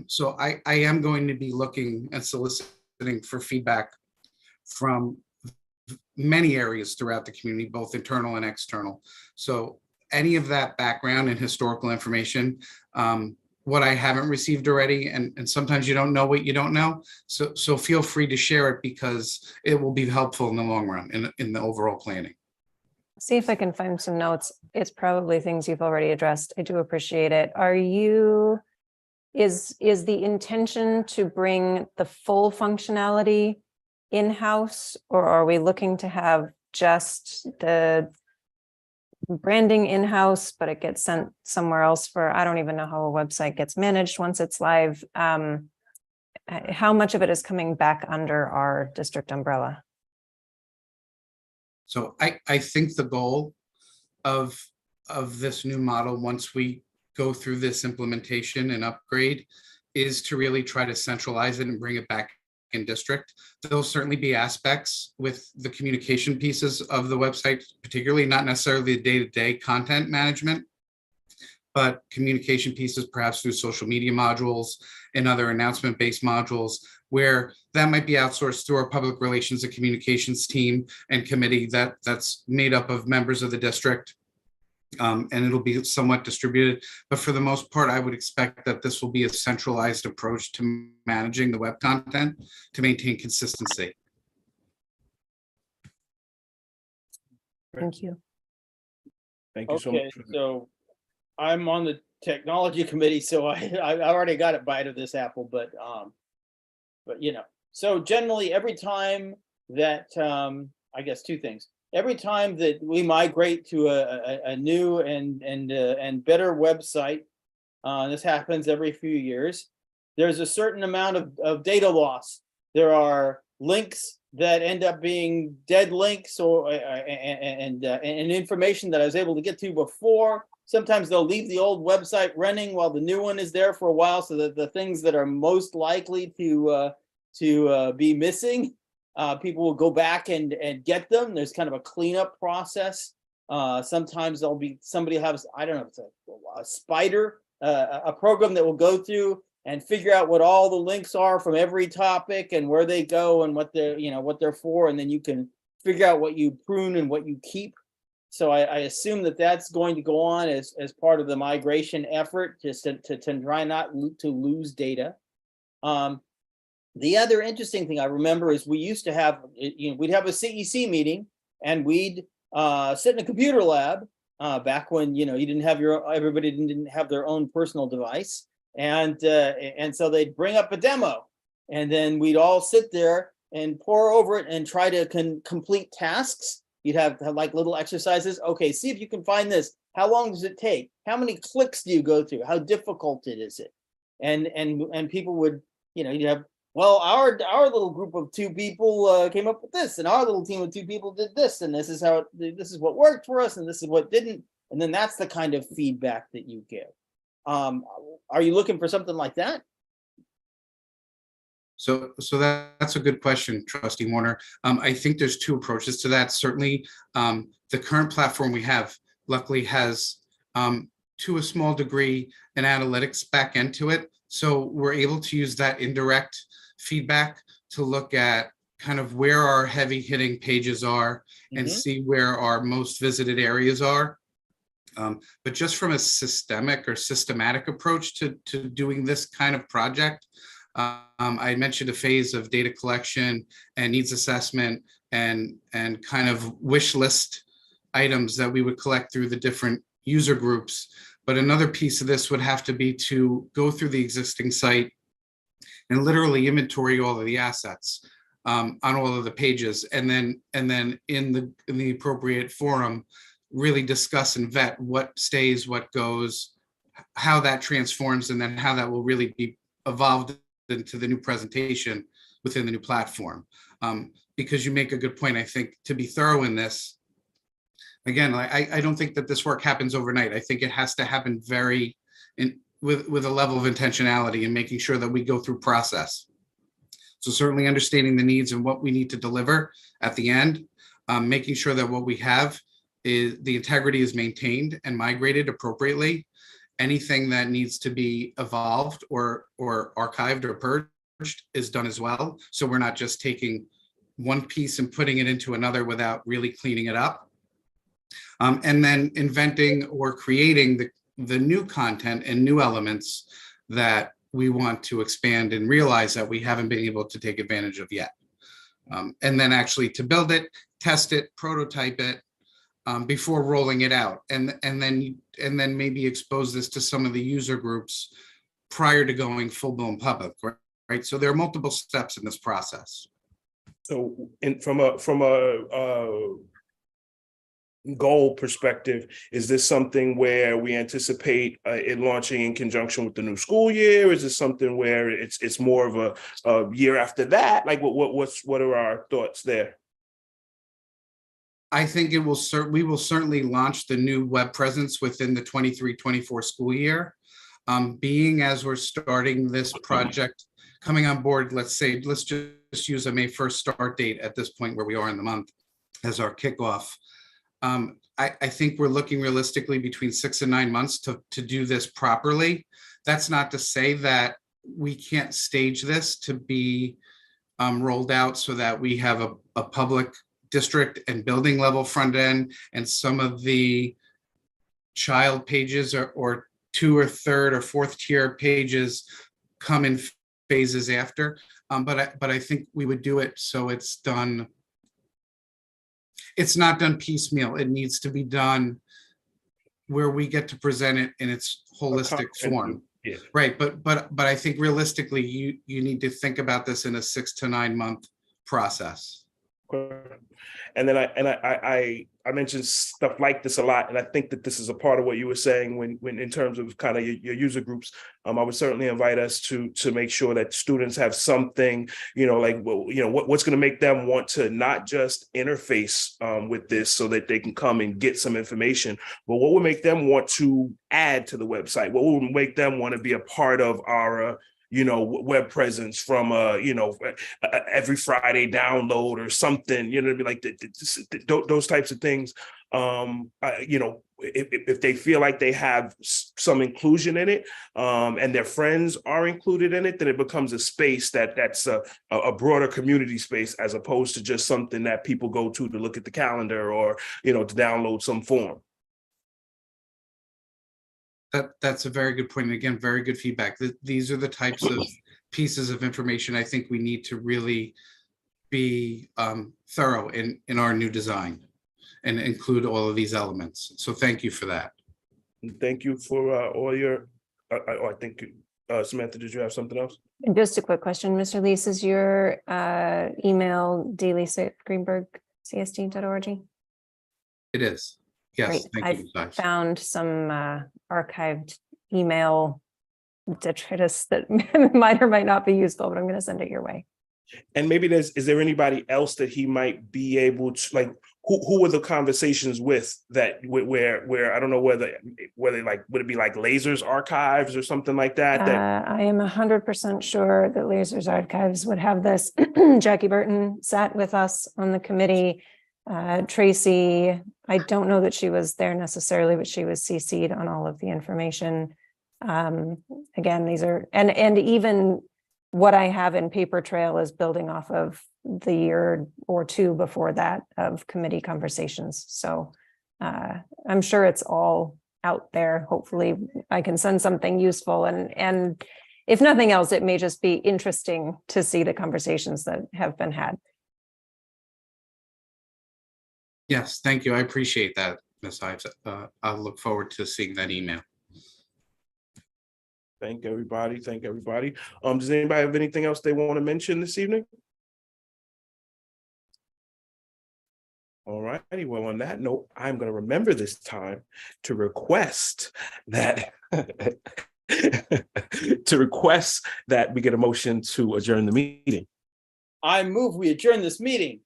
So I am going to be looking and soliciting for feedback from many areas throughout the community, both internal and external. So any of that background and historical information, what I haven't received already, and sometimes you don't know what you don't know. So feel free to share it because it will be helpful in the long run in the overall planning. See if I can find some notes. It's probably things you've already addressed. I do appreciate it. Is the intention to bring the full functionality in-house, or are we looking to have just the branding in-house, but it gets sent somewhere else I don't even know how a website gets managed once it's live? How much of it is coming back under our district umbrella? So I think the goal of this new model, once we go through this implementation and upgrade, is to really try to centralize it and bring it back in district. There'll certainly be aspects with the communication pieces of the website, particularly not necessarily the day-to-day content management, but communication pieces perhaps through social media modules and other announcement-based modules, where that might be outsourced through our public relations and communications team and committee that's made up of members of the district. And it'll be somewhat distributed. But for the most part, I would expect that this will be a centralized approach to managing the web content to maintain consistency. Thank you. Thank you so Okay, much. so I'm on the technology committee, so I already got a bite of this apple, but you know, so generally every time that I guess two things. Every time that we migrate to a new and better website, this happens every few years, there's a certain amount of data loss. There are links that end up being dead links or and information that I was able to get to before. Sometimes they'll leave the old website running while the new one is there for a while, so that the things that are most likely to be missing, people will go back and get them. There's kind of a cleanup process. Sometimes there'll be somebody has, I don't know, it's a spider, a program that will go through and figure out what all the links are from every topic and where they go and what they're, you know, what they're for, and then you can figure out what you prune and what you keep. So I assume that that's going to go on as part of the migration effort, just to try not to lose data. The other interesting thing I remember is we used to have, we'd have a CEC meeting and we'd sit in a computer lab back when, you didn't have everybody didn't have their own personal device. And so they'd bring up a demo and then we'd all sit there and pore over it and try to complete tasks. You'd have like little exercises. Okay, see if you can find this. How long does it take? How many clicks do you go through? How difficult is it? And people would, you'd have, well, our little group of 2 people came up with this, and our little team of 2 people did this, and this is what worked for us, and this is what didn't. And then that's the kind of feedback that you give. Are you looking for something like that? So that's a good question, Trustee Warner. I think there's 2 approaches to that. Certainly, the current platform we have luckily has, to a small degree, an analytics back into it. So we're able to use that indirect feedback to look at kind of where our heavy hitting pages are and see where our most visited areas are. But just from a systematic approach to doing this kind of project, I mentioned a phase of data collection and needs assessment and kind of wish list items that we would collect through the different user groups. But another piece of this would have to be to go through the existing site and literally inventory all of the assets on all of the pages, and then in the appropriate forum, really discuss and vet what stays, what goes, how that transforms, and then how that will really be evolved into the new presentation within the new platform. Because you make a good point. I think to be thorough in this, again, I don't think that this work happens overnight. I think it has to happen with a level of intentionality and making sure that we go through process. So certainly understanding the needs and what we need to deliver at the end, making sure that what we have is the integrity is maintained and migrated appropriately. Anything that needs to be evolved or archived or purged is done as well. So we're not just taking one piece and putting it into another without really cleaning it up. And then inventing or creating the new content and new elements that we want to expand and realize that we haven't been able to take advantage of yet. And then actually to build it, test it, prototype it before rolling it out, and then maybe expose this to some of the user groups prior to going full-blown public, right? So there are multiple steps in this process. So from a goal perspective, is this something where we anticipate it launching in conjunction with the new school year? Is this something where it's more of a year after that? Like what are our thoughts there? I think we will certainly launch the new web presence within the 23-24 school year. Being as we're starting this project, coming on board, let's just use a May 1st start date at this point where we are in the month as our kickoff. I think we're looking realistically between 6 and 9 months to do this properly. That's not to say that we can't stage this to be rolled out so that we have a public district and building level front end, and some of the child pages or 2 or 3rd or 4th tier pages come in phases after. But I think we would do it so it's done. It's not done piecemeal. It needs to be done where we get to present it in its holistic form. Yeah. Right. But I think realistically, you need to think about this in a 6 to 9 month process. And then I mentioned stuff like this a lot, and I think that this is a part of what you were saying when in terms of kind of your user groups. I would certainly invite us to make sure that students have something, what's going to make them want to not just interface with this so that they can come and get some information, but what will make them want to add to the website, what will make them want to be a part of our web presence from every Friday download or something, like those types of things. If they feel like they have some inclusion in it, and their friends are included in it, then it becomes a space that's a broader community space, as opposed to just something that people go to look at the calendar or, to download some form. That's a very good point. And again, very good feedback. These are the types of pieces of information, I think we need to really be thorough in our new design and include all of these elements. So thank you for that. Thank you for all your, I think, Samantha, did you have something else? Just a quick question, Mr. Lees, is your email daily@greenburghcsd.org? It is. Yes, Great. thank I've you. Ms. Ives. found some archived email detritus that might or might not be useful, but I'm going to send it your way. And maybe is there anybody else that he might be able to, like, who were the conversations with that where I don't know whether like, would it be like Lasers Archives or something like that? I am 100% sure that Lasers Archives would have this. Jackie Burton sat with us on the committee. Tracy, I don't know that she was there necessarily, but she was CC'd on all of the information. Again, these are, and even what I have in paper trail is building off of the year or two before that of committee conversations. So I'm sure it's all out there. Hopefully I can send something useful, and if nothing else, it may just be interesting to see the conversations that have been had. Yes, thank you. I appreciate that, Ms. Ives. I'll look forward to seeing that email. Thank everybody. Thank everybody. Does anybody have anything else they want to mention this evening? All righty. Well, on that note, I'm going to remember this time to request that we get a motion to adjourn the meeting. I move we adjourn this meeting.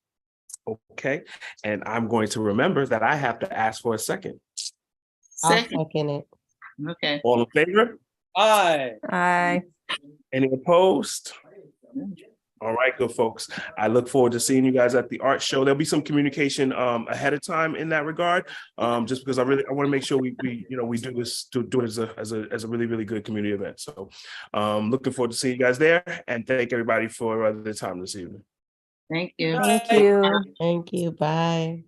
Okay. And I'm going to remember that I have to ask for a second. I'll Second. second it. Okay. All in favor? Aye. Any opposed? All right, good folks. I look forward to seeing you guys at the art show. There'll be some communication ahead of time in that regard, just because I want to make sure we do this as a really good community event. So looking forward to seeing you guys there, and thank everybody for their time this evening. Thank you. Thank you. Thank you. Bye.